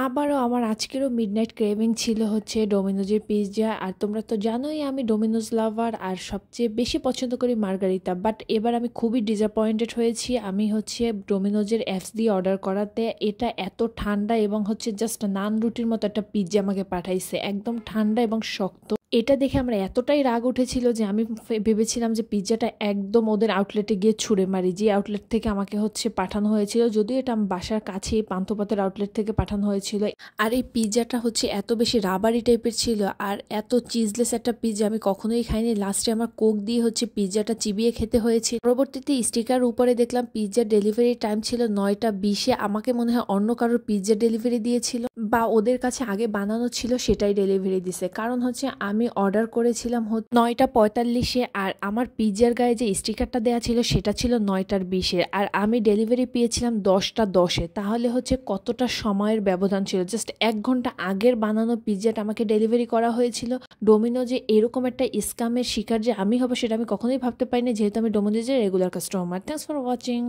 আবারও আমার আজকেরও midnight craving ছিল হচ্ছে ডোমিনোজের পিৎজা। আর তোমরা তো জানোই আমি ডোমিনোজ লাভার আর সবচেয়ে বেশি পছন্দ করি মার্গারিতা। বাট এবার আমি খুবই ডিসঅ্যাপয়েন্টেড হয়েছি। আমি হচ্ছে ডোমিনোজের অ্যাপস দিয়ে অর্ডার করাতে এটা এত ঠান্ডা এবং হচ্ছে জাস্ট নান রুটির মতো একটা পিৎজা আমাকে পাঠাইছে, একদম ঠান্ডা এবং শক্ত। এটা দেখে আমার এতটাই রাগ উঠেছিল যে আমি ভেবেছিলাম যে পিৎজাটা একদম ওদের আউটলেটে গিয়ে ছুঁড়ে মারি, যে আউটলেট থেকে আমাকে হচ্ছে পাঠানো হয়েছিল। যদিও এটা আমার বাসার কাছেই পান্থপথের আউটলেট থেকে পাঠানো হয়েছিল। আর এই পিৎজাটা হচ্ছে এত বেশি রাবারি টাইপের ছিল আর এত চিজলেস একটা পিৎজা আমি কখনোই খাইনি। লাস্টে আমার কোক দিয়ে হচ্ছে পিৎজাটা চিবিয়ে খেতে হয়েছে। পরবর্তীতে স্টিকার উপরে দেখলাম পিৎজার ডেলিভারি টাইম ছিল 9টা 20-এ। আমাকে মনে হয় অন্য কারোর পিৎজা ডেলিভারি দিয়েছিল বা ওদের কাছে আগে বানানো ছিল সেটাই ডেলিভারি দিছে। কারণ হচ্ছে আমি অর্ডার করেছিলাম 9টা 45-এ আর আমার পিৎজার গায়ে যে স্টিকারটা দেওয়া ছিল সেটা ছিল 9টা 20-এ আর আমি ডেলিভারি পেয়েছিলাম 10টা 10-এ। তাহলে হচ্ছে কতটা সময়ের ব্যবধান ছিল। জাস্ট 1 ঘন্টা আগের বানানো পিৎজাটা আমাকে ডেলিভারি করা হয়েছিল। ডোমিনোজে এরকম একটা স্ক্যামের শিকার যে আমি হব সেটা আমি কখনোই ভাবতে পারিনি, যেহেতু আমি ডোমিনোজের regular customer. Thanks for watching.